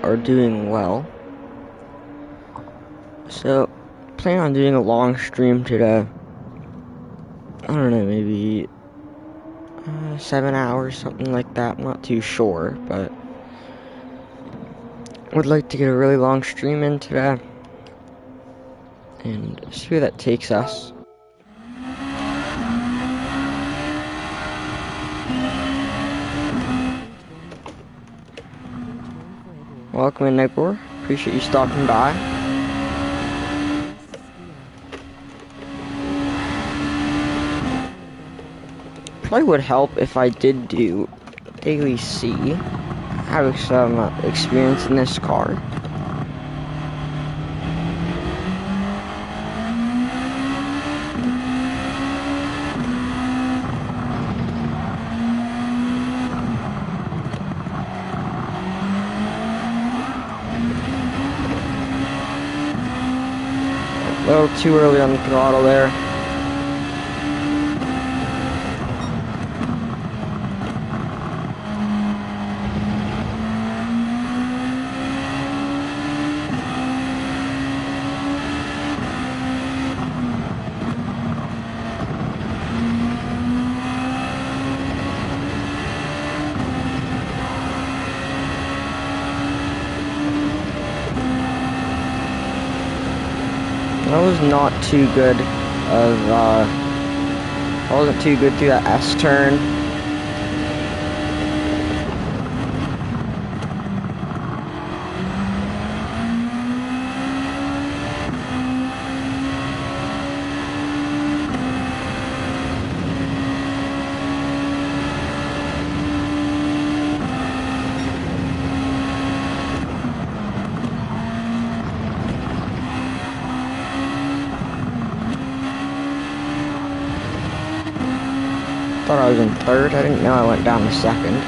are doing well. So, plan on doing a long stream today. I don't know, maybe 7 hours, something like that. I'm not too sure, but would like to get a really long stream in today and see where that takes us. Welcome in, Nightboar. Appreciate you stopping by. Probably would help if I did do Daily C. Have some experience in this car. A little too early on the throttle there. I was not too good I wasn't too good through that S turn. Thought I was in third. I didn't know I went down to second.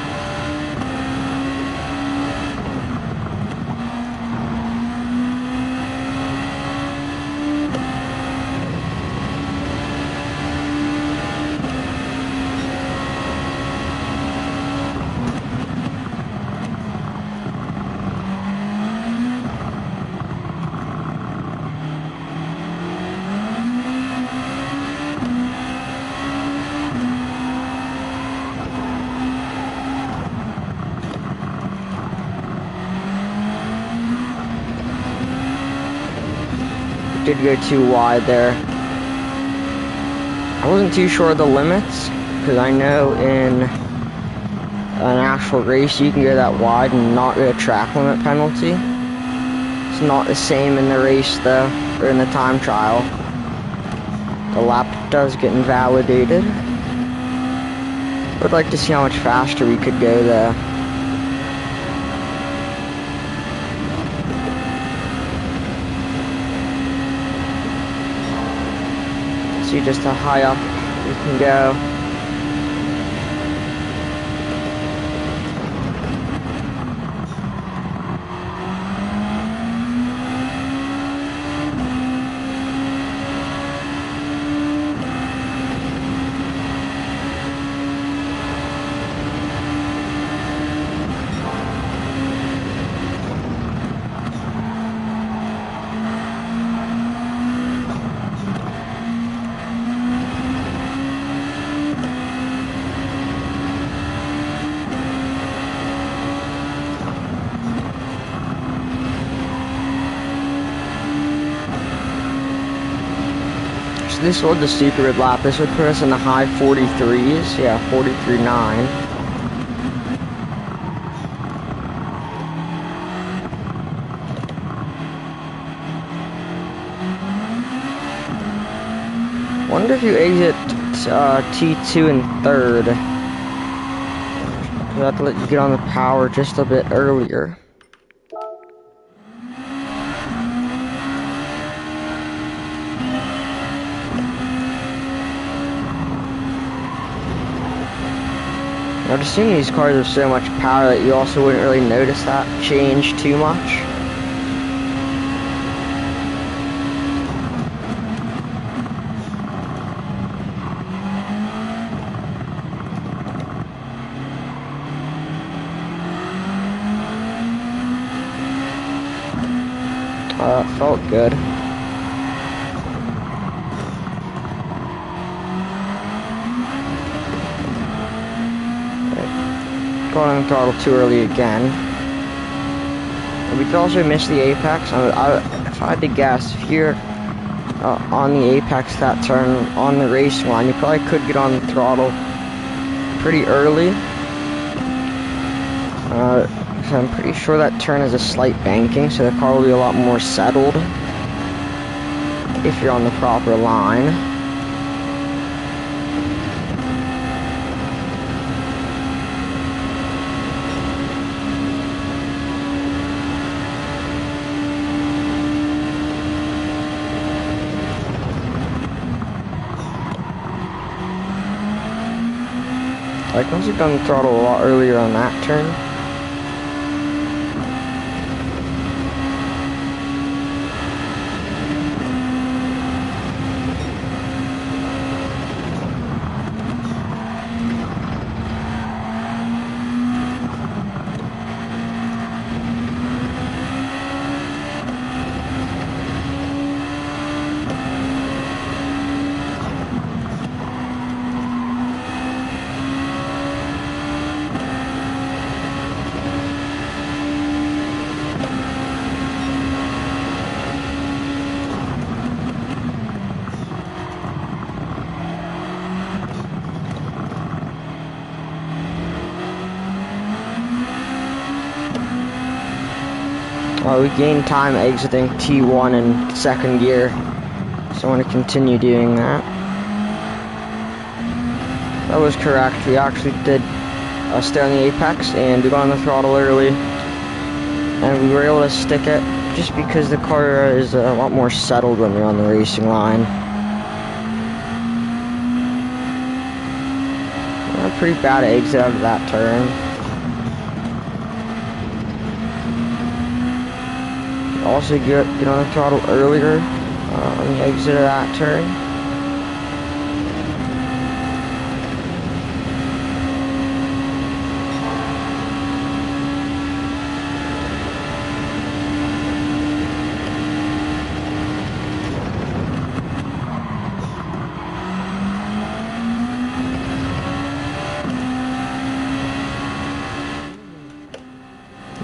Did go too wide there. I wasn't too sure of the limits, because I know in an actual race you can go that wide and not get a track limit penalty. It's not the same in the race though, or in the time trial. The lap does get invalidated. Would like to see how much faster we could go though. See just how high up we can go. This was the secret lap. This would put us in the high 43s. Yeah, 43.9. Wonder if you exit T2 in third. I'll have to let you get on the power just a bit earlier. I'd assume these cars have so much power that you also wouldn't really notice that change too much. Felt good. Got on the throttle too early again. We could also miss the apex. If I had to guess, if you're on the apex that turn on the racing line, you probably could get on the throttle pretty early. So I'm pretty sure that turn has a slight banking, so the car will be a lot more settled if you're on the proper line. Like, once you've done the throttle a lot earlier on that turn, we gained time exiting T1 in second gear, so I want to continue doing that. That was correct. We actually did stay on the apex, and we got on the throttle early, and we were able to stick it just because the car is a lot more settled when you're on the racing line. A pretty bad exit out of that turn. Also get on the throttle earlier on the exit of that turn.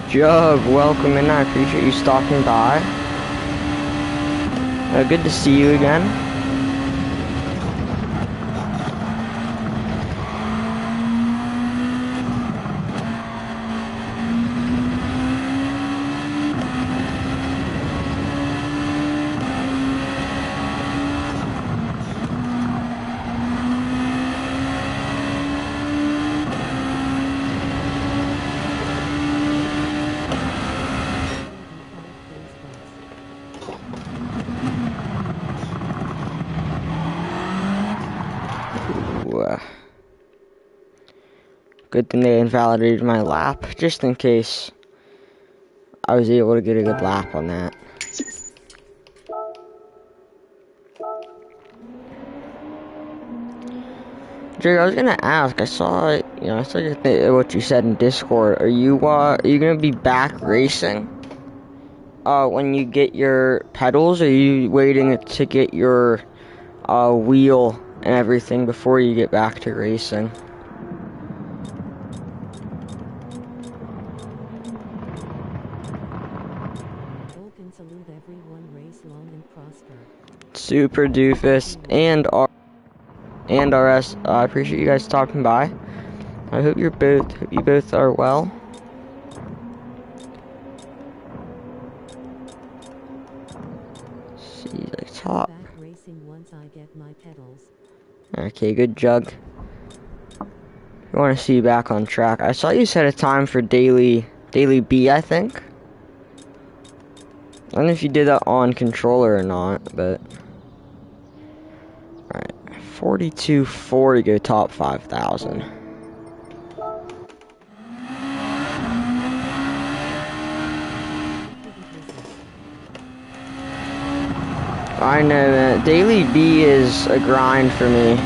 Jug, welcome in. I appreciate you stopping by. Good to see you again. Good thing they invalidated my lap, just in case I was able to get a good lap on that. Jake, I was gonna ask. I saw what you said in Discord. Are you gonna be back racing? When you get your pedals, or are you waiting to get your wheel and everything before you get back to racing? Super Doofus and RS. I appreciate you guys stopping by. I hope you both are well. Let's see the top. Okay, good Jug. I want to see you back on track. I saw you set a time for daily B, I think. I don't know if you did that on controller or not, but alright. 42.4 to go top 5,000. I know, man. Daily B is a grind for me.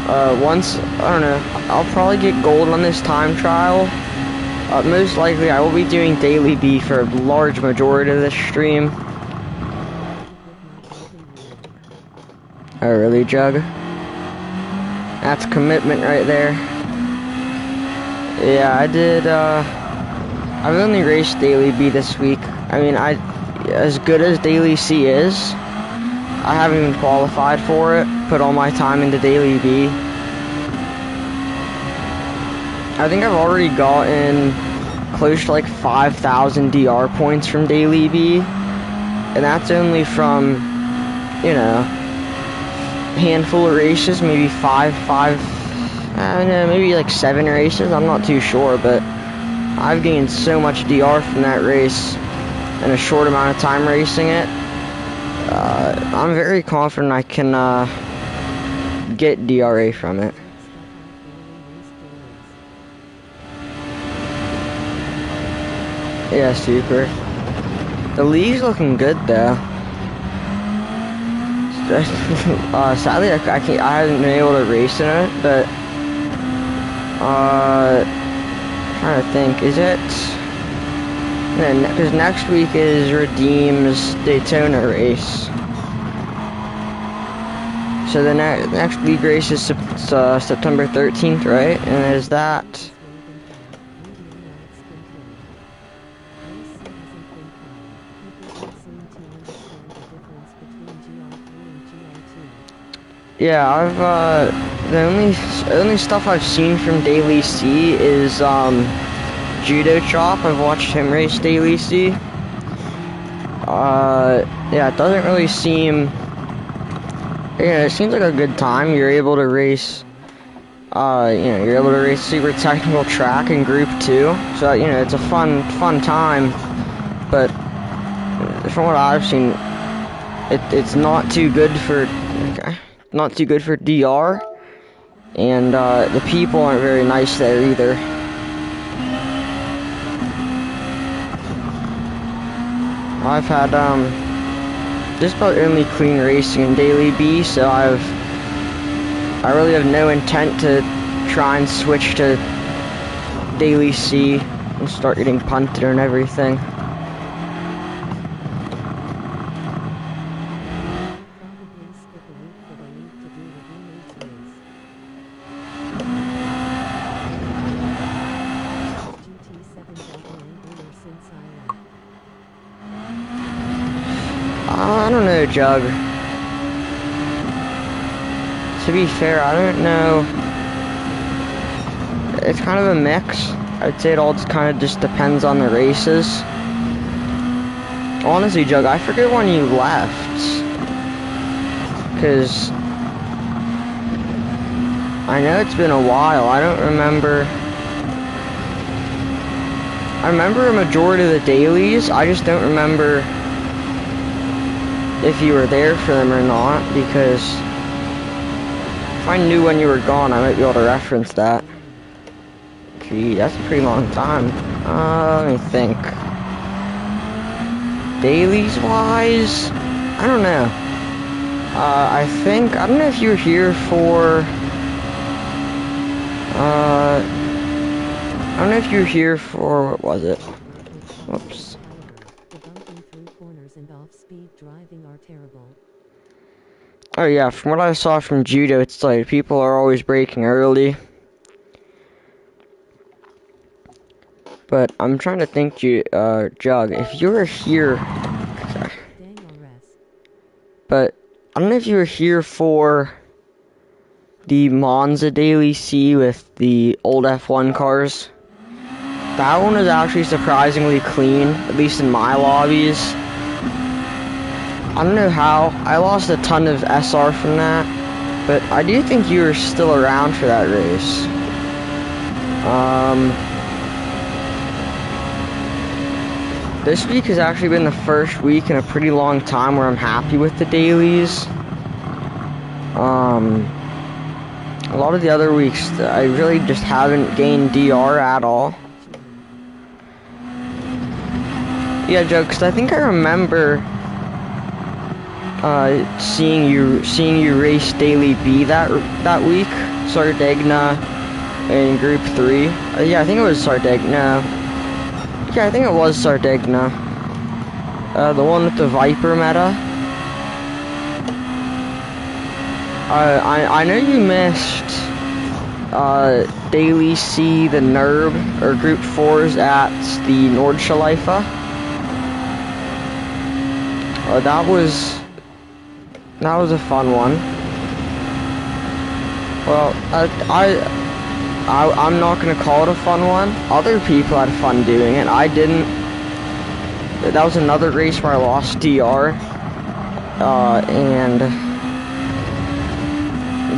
I don't know, I'll probably get gold on this time trial Most likely I will be doing Daily B for a large majority of this stream. Oh really, Jug? That's commitment right there. Yeah, I did, I've only raced Daily B this week. I mean, as good as Daily C is, I haven't even qualified for it. Put all my time into Daily B. I think I've already gotten close to like 5,000 DR points from Daily B. And that's only from, you know, a handful of races, maybe five, I don't know, maybe like 7 races, I'm not too sure, but I've gained so much DR from that race in a short amount of time racing it. I'm very confident I can get DRA from it. Yeah, super. The league's looking good though. Sadly, I haven't been able to race in it, but trying to think, is it? Because next week is Redeem's Daytona race. So the next league race is September 13th, right? And there's that. Yeah, the only stuff I've seen from Daily C is Judo Chop. I've watched him race Daily C. Yeah, it doesn't really seem. Yeah, it seems like a good time. You're able to race. You're able to race super technical track in Group 2. So it's a fun time. But from what I've seen, it's not too good for. Okay. Not too good for DR, and the people aren't very nice there either. I've had just about only clean racing in Daily B, so I really have no intent to try and switch to Daily C and start getting punted and everything. I don't know, Jug. To be fair, I don't know. It's kind of a mix. I'd say it all kind of just depends on the races. Honestly, Jug, I forget when you left. Because I know it's been a while. I don't remember. I remember a majority of the dailies. I just don't remember if you were there for them or not, because if I knew when you were gone, I might be able to reference that. Gee, that's a pretty long time. Let me think. Dailies wise, I don't know. I don't know if you were here for, I don't know if you were here for, what was it? Whoops. Oh yeah, from what I saw from Judo, it's like people are always braking early. But I'm trying to think, Jug, if you were here... Sorry. But I don't know if you were here for the Monza Daily C with the old F1 cars. That one is actually surprisingly clean, at least in my lobbies. I don't know how. I lost a ton of SR from that, but I do think you were still around for that race. This week has actually been the first week in a pretty long time where I'm happy with the dailies. A lot of the other weeks, I really just haven't gained DR at all. Yeah, Joe, because I think I remember seeing you race Daily B that week, Sardegna in Group 3. Yeah, I think it was Sardegna. Yeah, I think it was Sardigna. The one with the Viper meta. I know you missed Daily C, the NERB, or Group 4s at the Nordschleife. That was a fun one. Well, I'm not gonna call it a fun one. Other people had fun doing it. I didn't. That was another race where I lost DR.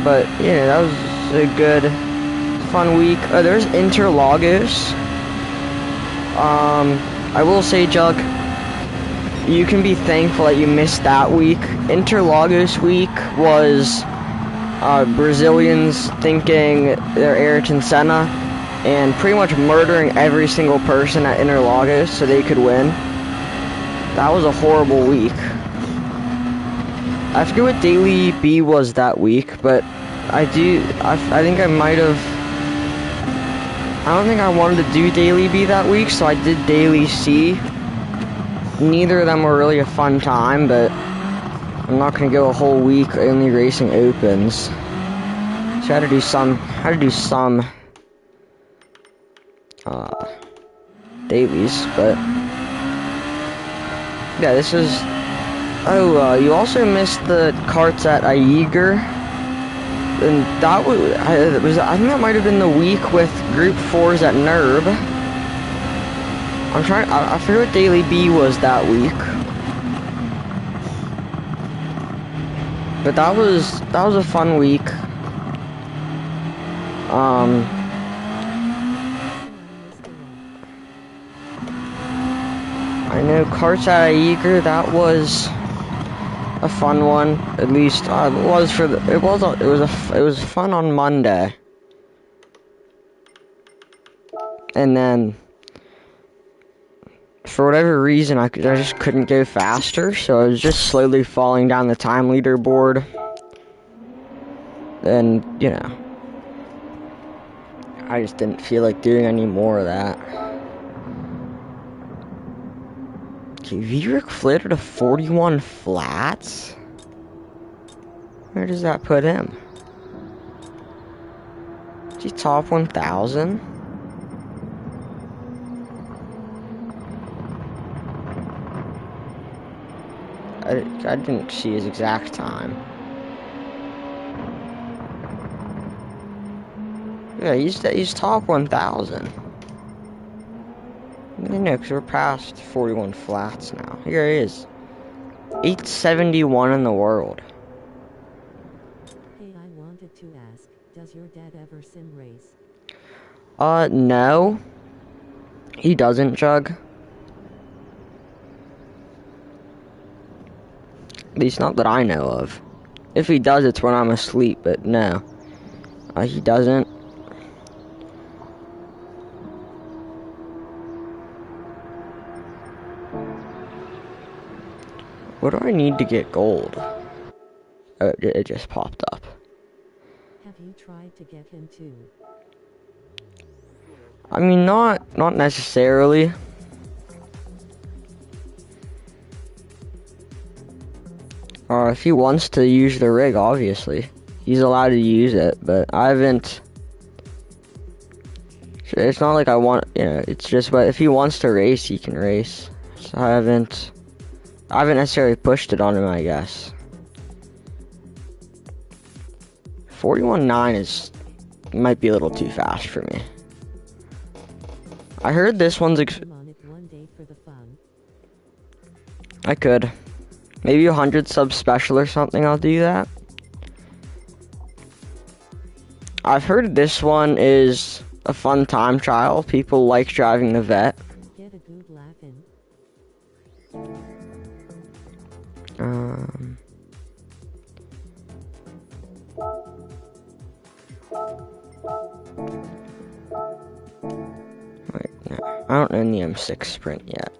But yeah, that was a good, fun week. There's Interlagos. I will say, Jug, you can be thankful that you missed that week. Interlagos week was Brazilians thinking they're Ayrton Senna and pretty much murdering every single person at Interlagos so they could win. That was a horrible week. I forget what Daily B was that week, but I think I might have. I don't think I wanted to do Daily B that week, so I did Daily C. Neither of them were really a fun time, but I'm not gonna go a whole week only racing opens. So I had to do some dailies, but yeah, this is. Oh, you also missed the carts at Aiger, and that was I think that might have been the week with Group 4s at NERB. I forget what Daily B was that week. But that was a fun week. I know carts at Aiger, that was a fun one. At least it was fun on Monday. And then for whatever reason, I just couldn't go faster, so I was just slowly falling down the time leaderboard. And, you know, I just didn't feel like doing any more of that. Okay, Virick flitted to 41 flats? Where does that put him? Is he top 1,000? I didn't see his exact time. Yeah, he's top 1,000. You know, because we're past 41 flats now. Here he is. 871 in the world. Hey, I wanted to ask, does your dad ever sim race? No. He doesn't, Jug. At least not that I know of. If he does, it's when I'm asleep, but no. He doesn't. What do I need to get gold? Oh, it just popped up. Have you tried to get him too? I mean, not necessarily. If he wants to use the rig, obviously. He's allowed to use it, but I haven't. It's not like I want, you know, it's just, but if he wants to race, he can race. So I haven't necessarily pushed it on him, I guess. 41.9 might be a little too fast for me. I heard this one's I'm on it one day for the fun. I could. Maybe 100 subs special or something, I'll do that. I've heard this one is a fun time trial. People like driving the vet. Get a good laugh in. Wait, no. I don't own the M6 Sprint yet.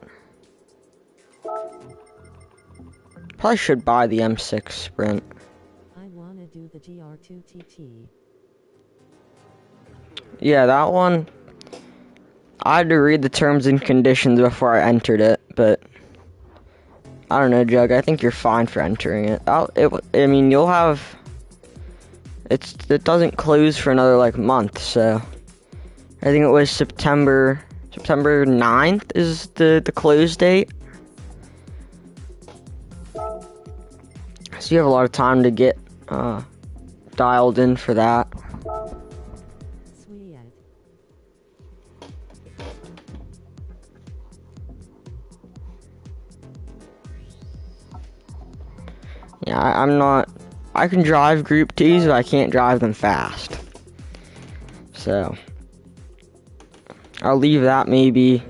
Probably should buy the M6 Sprint. I wanna do the GR2 TT. Yeah, that one. I had to read the terms and conditions before I entered it, but I don't know, Jug. I think you're fine for entering it. I mean, you'll have. It doesn't close for another like month, so I think it was September 9th is the close date. So you have a lot of time to get dialed in for that. Sweet. Yeah, I'm not. I can drive Group 2s, but I can't drive them fast. So I'll leave that maybe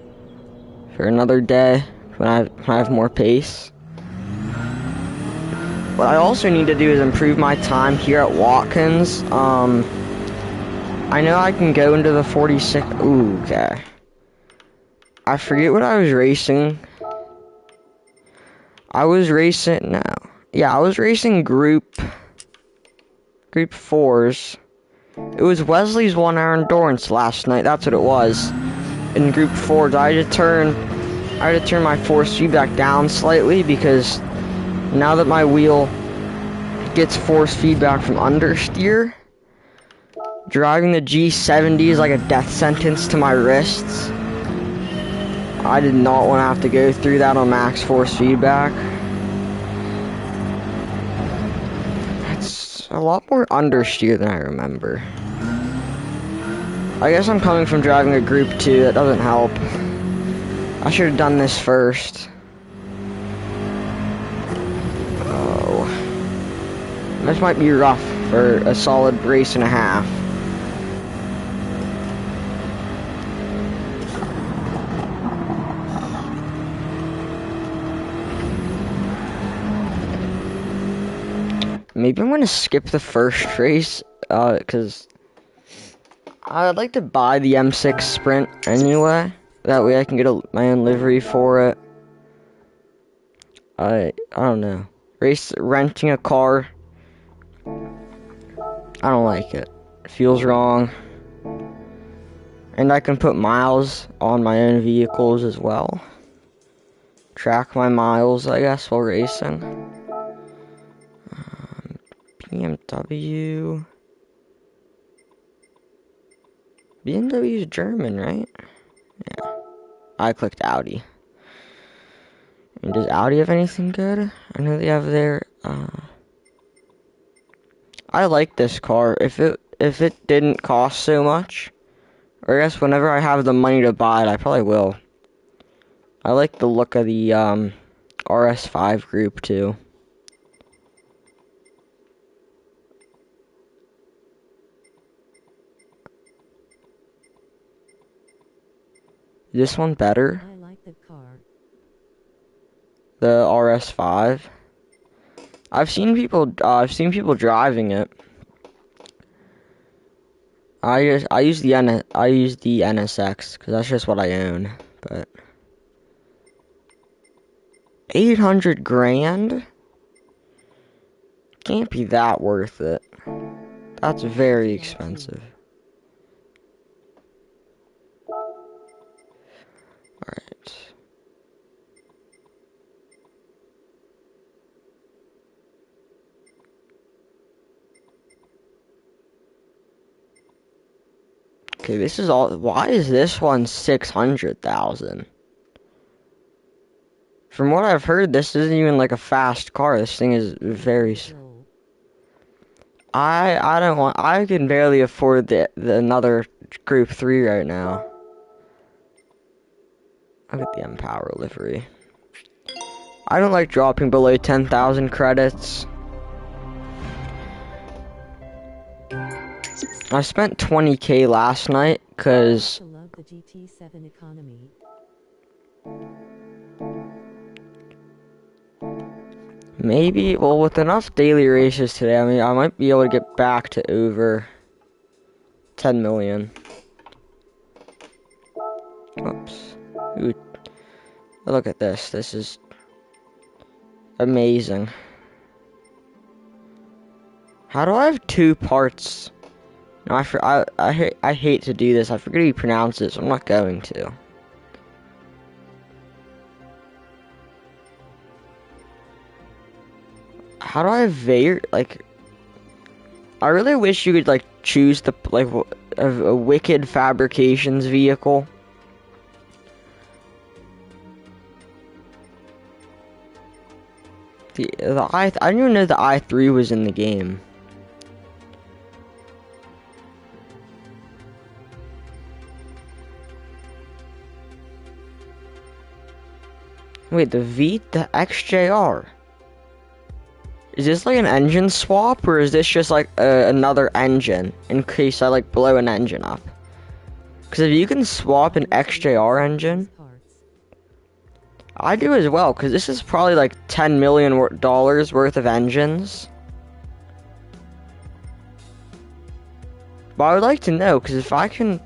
for another day when I have more pace. What I also need to do is improve my time here at Watkins. I know I can go into the 46. Ooh, okay. I forget what I was racing. I was racing. No. Yeah, I was racing Group 4s. It was Wesley's 1 hour endurance last night. That's what it was. In Group 4s, I had to turn my force feedback down slightly because now that my wheel gets force feedback from understeer, driving the G7 is like a death sentence to my wrists. I did not want to have to go through that on max force feedback. That's a lot more understeer than I remember. I guess I'm coming from driving a Group 2, that doesn't help. I should have done this first. Oh. This might be rough for a solid race and a half. Maybe I'm gonna skip the first race, because I'd like to buy the M6 Sprint anyway. That way I can get my own livery for it. I don't know. Renting a car, I don't like it. It feels wrong. And I can put miles on my own vehicles as well. Track my miles, I guess, while racing. BMW. BMW's German, right? Yeah. I clicked Audi. And does Audi have anything good? I know they have their, I like this car. If it didn't cost so much, or I guess whenever I have the money to buy it, I probably will. I like the look of the, RS5 Group too. This one better? I like the car. The RS5. I've seen people driving it. I use the NSX because that's just what I own. But 800 grand can't be that worth it. That's very expensive. Alright. Okay, this is all. Why is this one 600,000? From what I've heard, this isn't even like a fast car. This thing is very. I don't want. I can barely afford the another Group 3 right now. Look at the Empower livery. I don't like dropping below 10,000 credits. I spent 20k last night because I love the Gt7 economy. maybe, well, with enough daily races today, I mean, I might be able to get back to over 10 million. Oops. Ooh. Look at this. This is amazing. How do I have 2 parts No, I hate to do this. I forget how you pronounce it, so I'm not going to. How do I like? I really wish you could like choose the a Wicked Fabrications vehicle. I didn't even know the i3 was in the game. Wait, the XJR. Is this like an engine swap, or is this just like another engine in case I like blow an engine up? Because if you can swap an XJR engine, I do as well. Because this is probably like $10 million worth of engines. But I would like to know, because if I can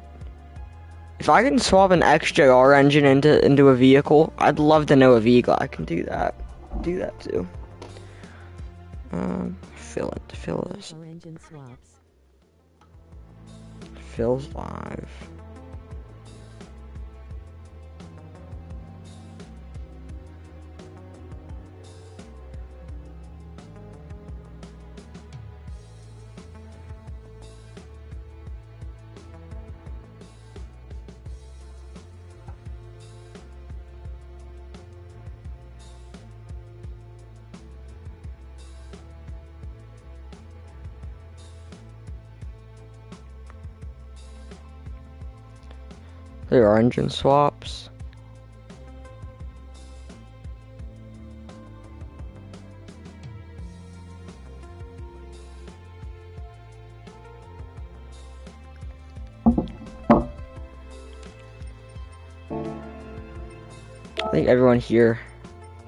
swap an XJR engine into a vehicle, I'd love to know a vehicle I can do that. Do that too. Fill this. Engine swaps. Fills live. There are engine swaps. I think everyone here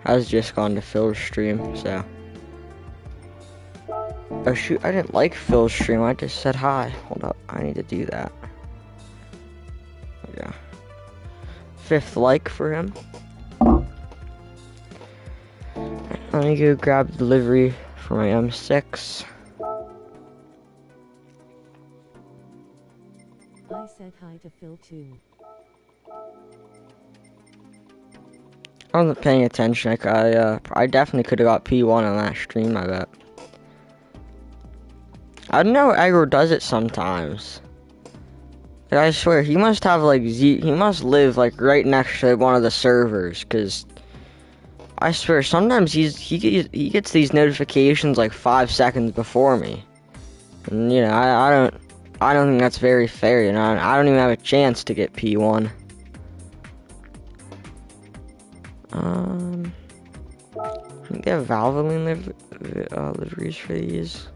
has just gone to Phil's stream, so. Oh shoot, I didn't like Phil's stream, I just said hi. Hold up, I need to do that. Yeah. 5th like for him. Let me go grab the livery for my M6. I said hi to Phil too. I wasn't paying attention. I definitely could have got P1 on that stream, I bet. I don't know, Aggro does it sometimes. Like, I swear, he must have like he must live like right next to one of the servers, cause I swear sometimes he gets these notifications like 5 seconds before me, and you know I don't think that's very fair. You know, I don't even have a chance to get P1. I think they have Valvoline liveries for these.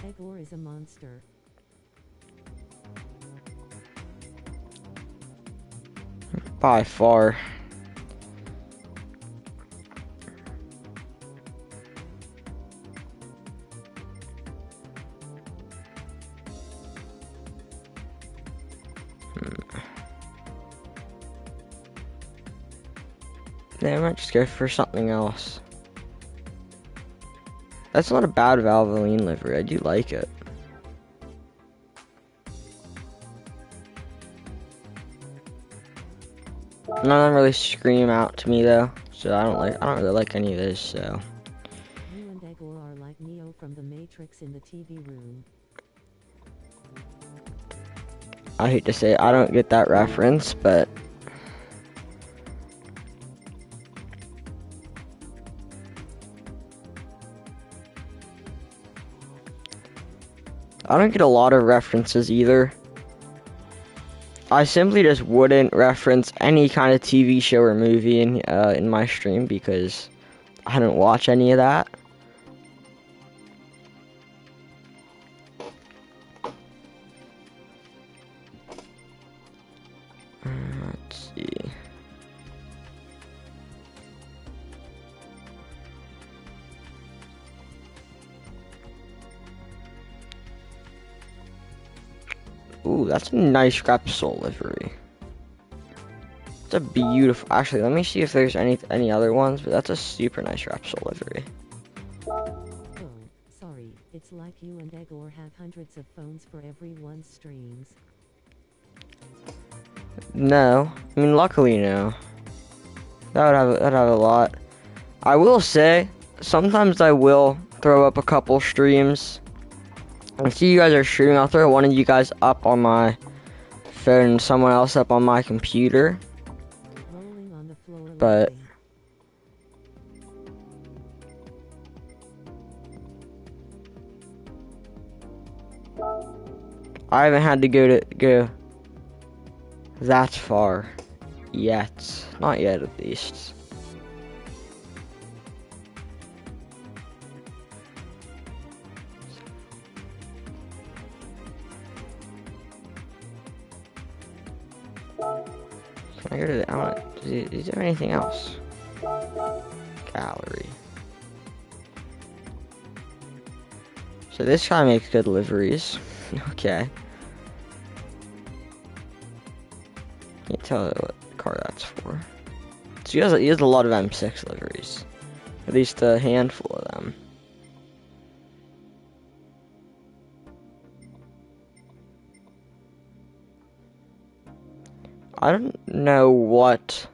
Egor is a monster. By far. Yeah, I might just go for something else. That's not a bad Valvoline livery. I do like it. None of them really scream out to me though, so I don't really like any of this. So. You and Egor are like Neo from the Matrix in the TV room. I hate to say it, I don't get that reference, but. I don't get a lot of references either. I simply just wouldn't reference any kind of TV show or movie in my stream because I don't watch any of that. Let's see. Ooh, that's a nice Repsol livery. It's a beautiful. Actually, let me see if there's any other ones, but that's a super nice Repsol livery. Oh, sorry. It's like you and Egor have hundreds of phones for everyone's streams. No. I mean, luckily, no. That'd have a lot. I will say, sometimes I will throw up a couple streams. I see you guys are streaming. I'll throw one of you guys up on my phone and someone else up on my computer. Rolling on the floor But laughing. I haven't had to go that far yet. Not yet, at least. Can I go to the, is there anything else? Gallery. So this guy makes good liveries. Okay. Can't tell what car that's for. So he has a lot of M6 liveries. At least a handful of them. I don't know what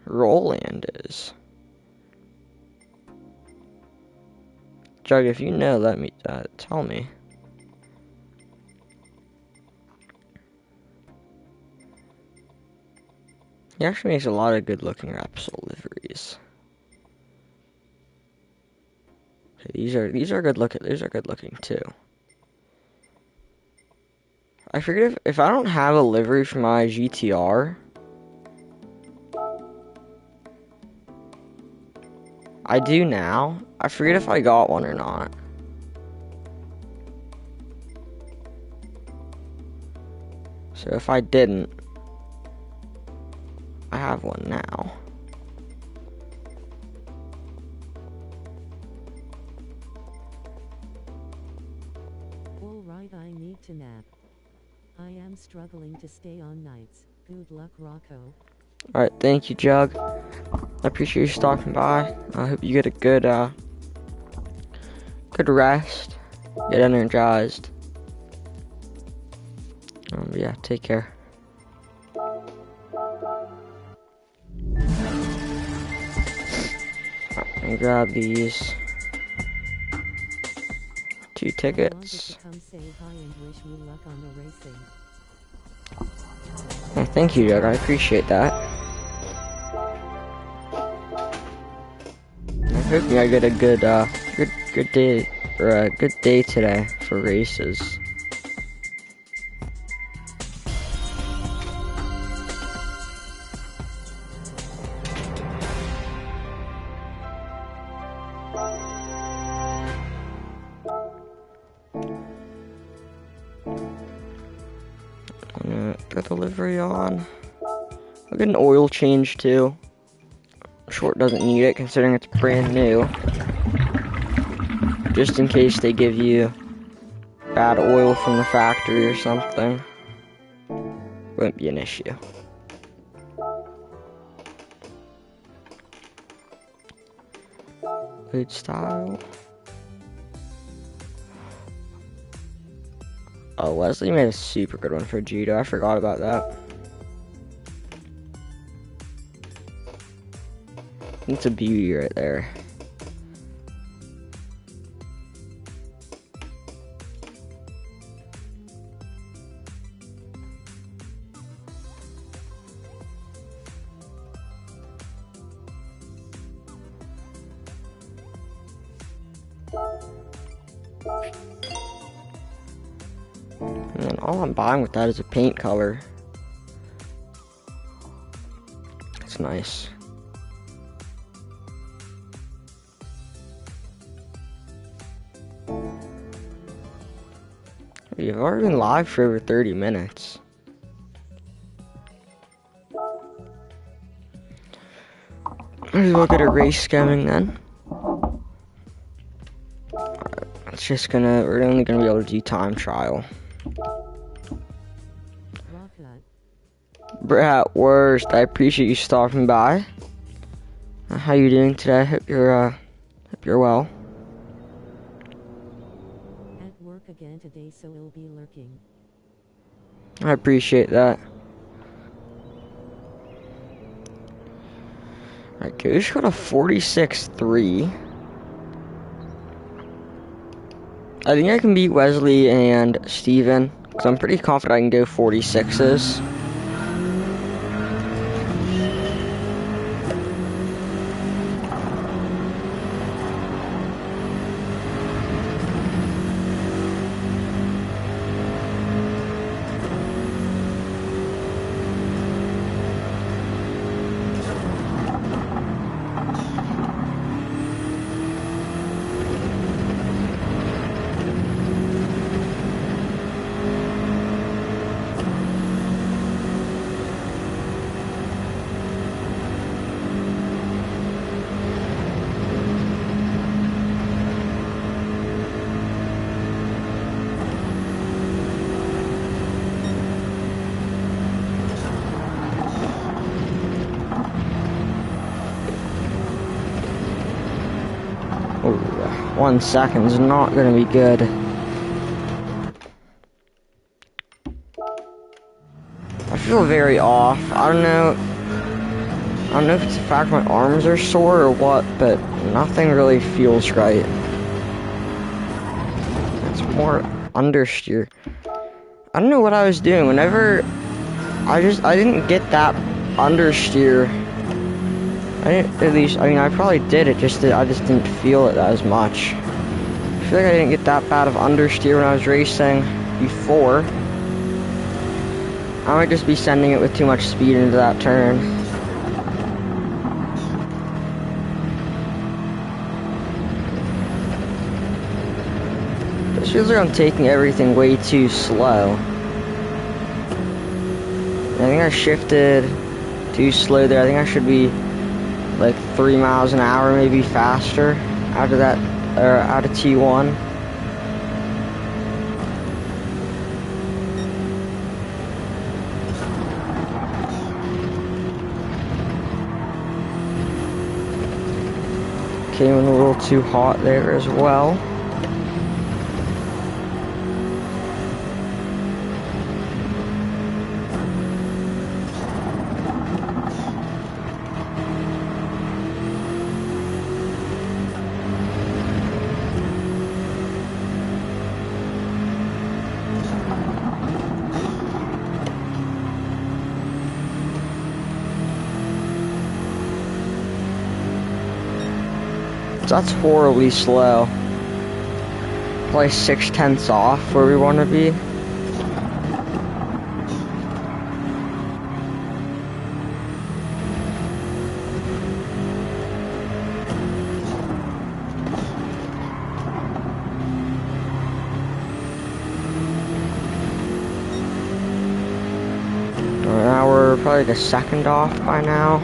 Roland is. Jug, if you know, let me tell me. He actually makes a lot of good-looking Repsol liveries. Okay, these are good looking. These are good looking too. I forget if I don't have a livery for my GTR. I do now. I forget if I got one or not. So if I didn't, I have one now. Alright, I need to nap. I am struggling to stay on nights. Good luck, Rocco. Alright, thank you, Jug. I appreciate you stopping by. I hope you get a good rest. Get energized. Yeah, take care. And grab these 2 tickets. I wanted to come say hi and wish me luck on the racing. Oh, thank you, Jug. I appreciate that. I'm hoping I get a good day or a good day today for races. I'm gonna put the livery on. I'll get an oil change too. Short doesn't need it considering it's brand new. Just in case they give you bad oil from the factory or something. Won't be an issue. Good style. Oh, Wesley made a super good one for Judo. I forgot about that. It's a beauty right there. And then all I'm buying with that is a paint color. It's nice. We've already been live for over 30 minutes. Let's look at a race scamming then. Alright, it's just we're only gonna be able to do time trial. Brat Worst, I appreciate you stopping by. How you doing today? Hope you're well. so I'll be lurking. I appreciate that. Alright, Goose got a 46.3. I think I can beat Wesley and Steven, because I'm pretty confident I can go 46s. Ooh, 1 second's not gonna be good. I feel very off. I don't know if it's the fact my arms are sore or what, but nothing really feels right. It's more understeer. I don't know what I was doing. Whenever I didn't get that understeer. I probably did it, I just didn't feel it as much. I feel like I didn't get that bad of understeer when I was racing before. I might just be sending it with too much speed into that turn. This feels like I'm taking everything way too slow. I think I shifted too slow there. I think I should be like 3 miles an hour, maybe faster out of that, or out of T1. Came in a little too hot there as well. That's horribly slow. Probably 6/10 off where we want to be. Now we're probably like a second off by now.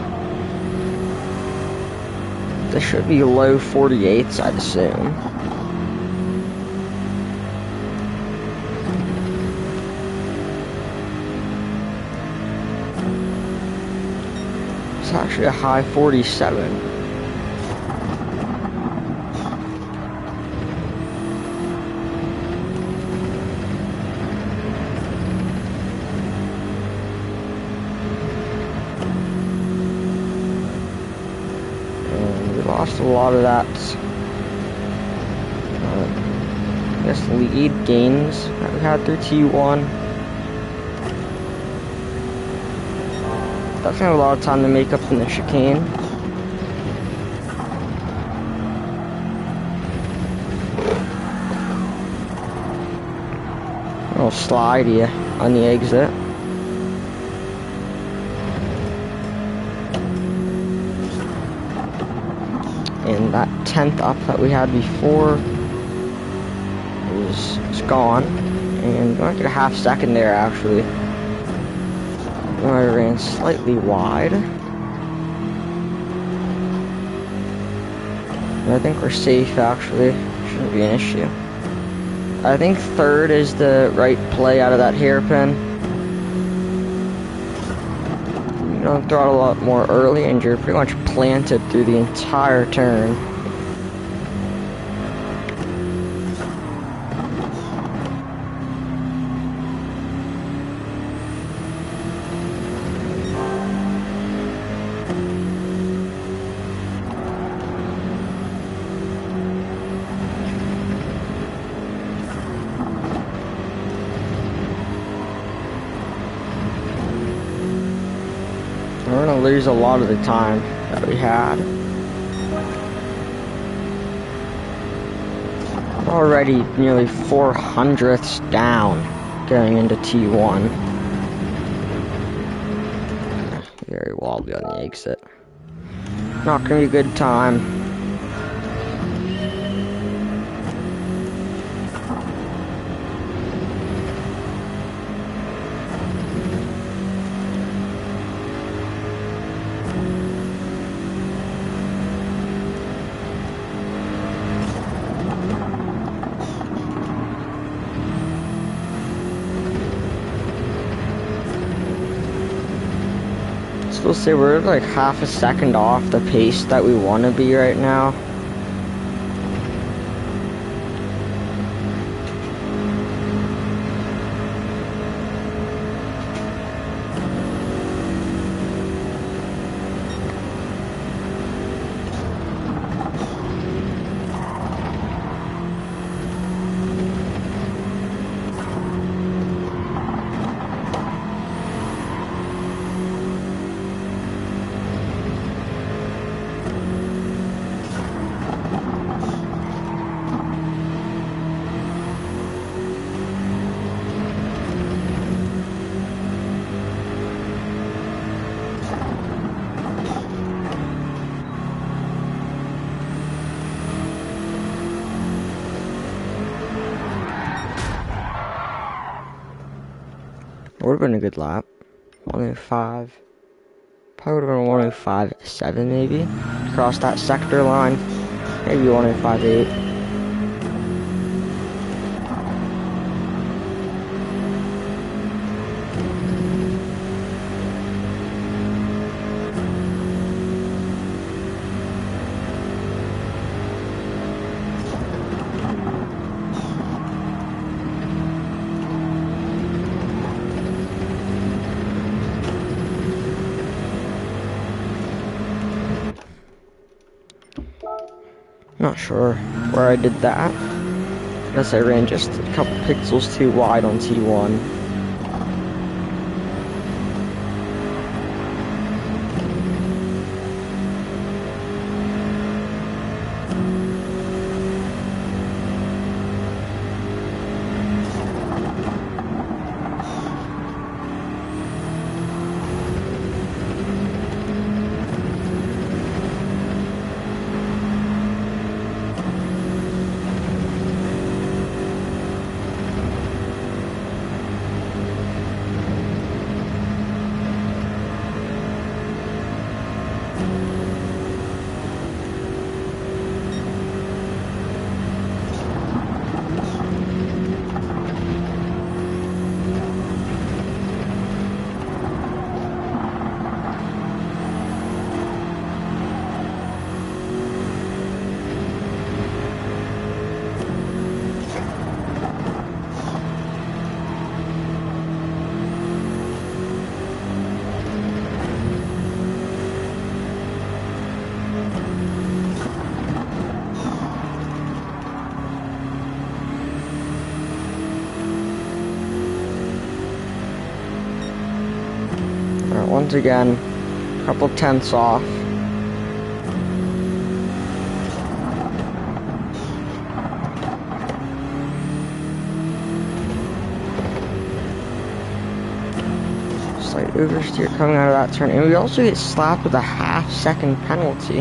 This should be low 48s, I'd assume. It's actually a high 47. Lost a lot of that, I guess, lead gains that we had through T1. Definitely have a lot of time to make up in the chicane. A little slide here on the exit. And that 10th up that we had before is gone. And we might get a half second there, actually. I ran slightly wide. And I think we're safe, actually. Shouldn't be an issue. I think third is the right play out of that hairpin. You don't throttle a lot more early and you're pretty much planted through the entire turn. lose a lot of the time that we had. Already nearly 400ths down going into T1. Very wobbly on the exit. Not gonna be a good time. Still say we're like half a second off the pace that we want to be right now. Would have been a good lap. 105. Probably would have been 105.7 maybe. Across that sector line. Maybe 105.8. Not sure where I did that. Guess I ran just a couple pixels too wide on T1. Once again, a couple tenths off. Slight oversteer coming out of that turn, and we also get slapped with a half-second penalty.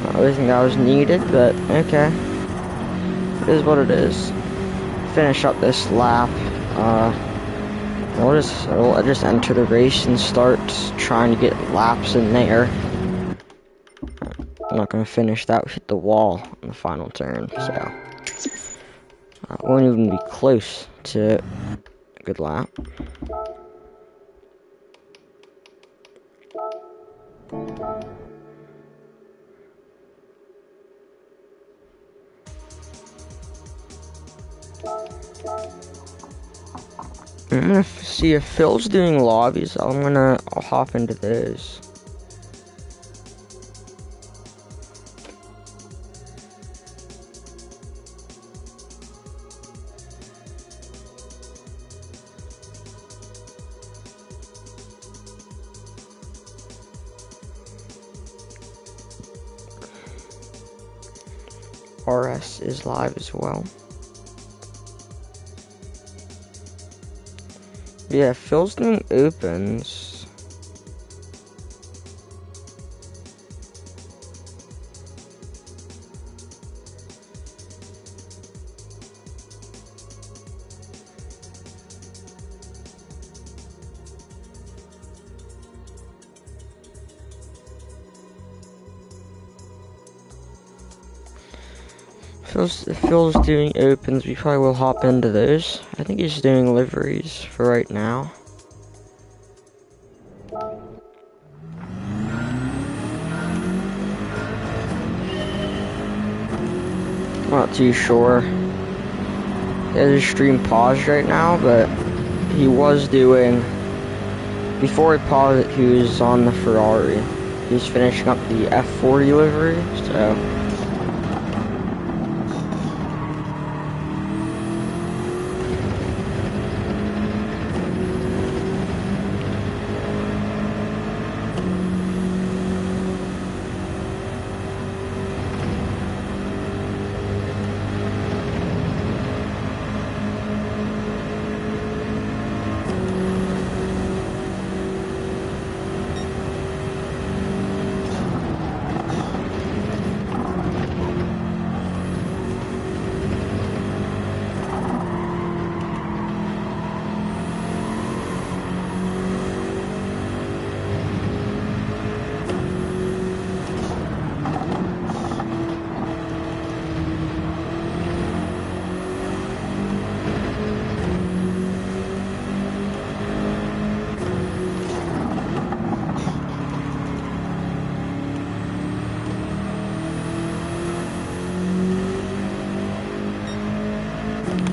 I don't think that was needed, but okay. It is what it is. Finish up this lap. We'll just enter the race and start trying to get laps in there. I'm not gonna finish that. We hit the wall on the final turn, so I won't even be close to a good lap. I'm gonna see if Phil's doing lobbies. I'll hop into those. RS is live as well. Yeah, Phil's doing opens. If Phil's doing opens, we probably will hop into those. I think he's doing liveries for right now. Not too sure. He has his stream paused right now, but he was doing, before he paused it, he was on the Ferrari. He was finishing up the F40 livery, so.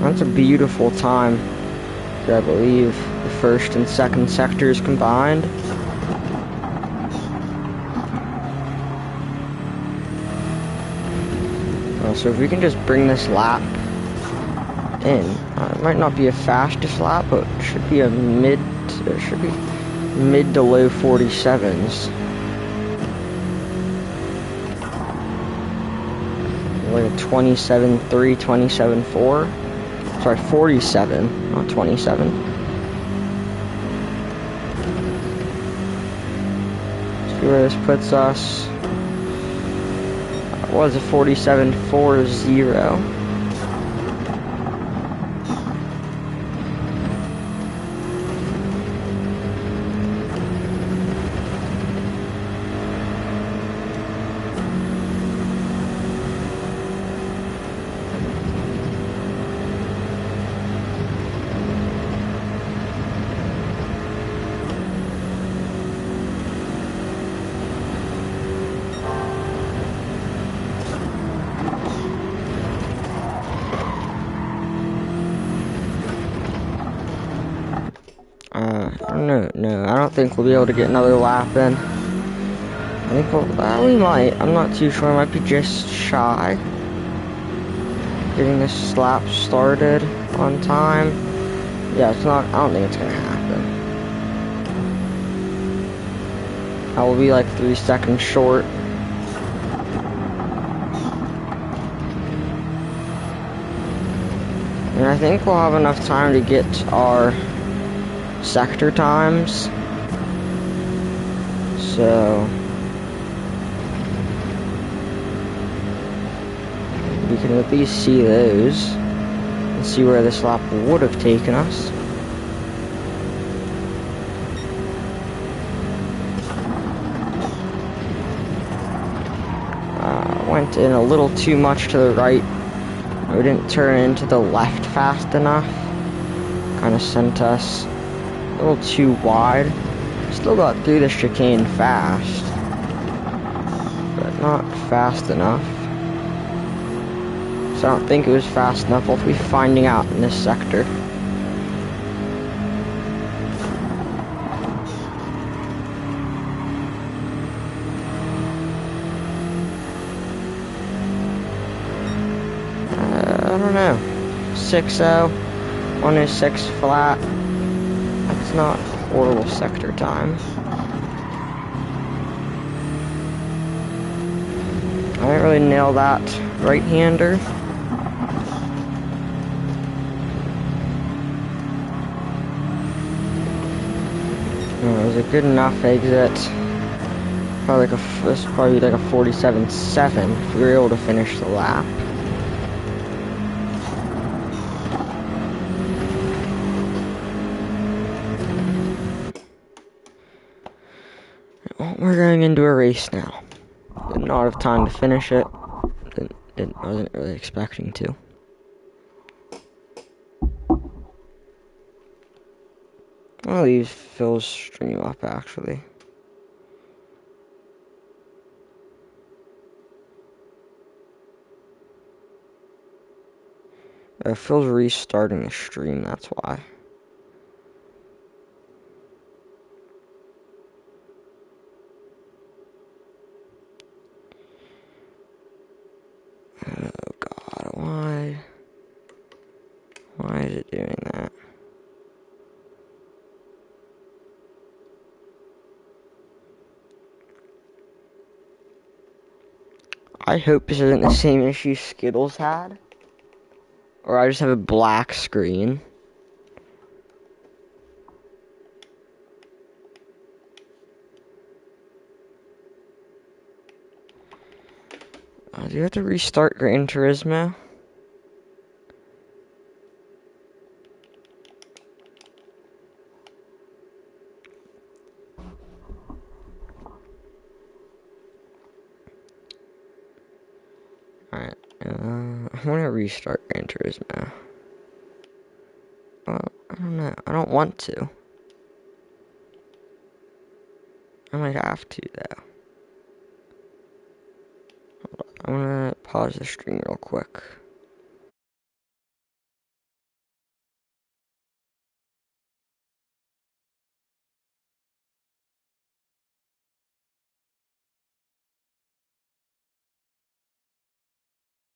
That's a beautiful time. I believe the first and second sectors combined. So if we can just bring this lap in, it might not be a fastest lap, but it should be a mid to low 47s. Like a 27.3, 27.4. Sorry, 47, not 27. See where this puts us. It was a 47.40. No, I don't think we'll be able to get another lap in. I think we might. I'm not too sure. I might be just shy. Getting this lap started on time. Yeah, it's not. I don't think it's gonna happen. I will be like 3 seconds short. And I think we'll have enough time to get our sector times, so we can at least see those and see where this lap would have taken us. Went in a little too much to the right. We didn't turn into the left fast enough. Kind of sent us a little too wide. Still got through the chicane fast, but not fast enough. So I don't think it was fast enough. We'll be finding out in this sector. I don't know. 6.0, 106 flat. That's not horrible sector time. I didn't really nail that right-hander. It was a good enough exit. Probably this is probably like a 47.7 if we were able to finish the lap. Well, we're going into a race now. Did not have time to finish it. Wasn't really expecting to. I'll leave Phil's stream up actually. Phil's restarting the stream, that's why. Oh god, why? Why is it doing that? I hope this isn't the same issue Skittles had. Or I just have a black screen. Do you have to restart Gran Turismo? Alright, I want to restart Gran Turismo. Well, I don't know. I don't want to. I might have to, though. Hold on. I'm gonna pause the stream real quick.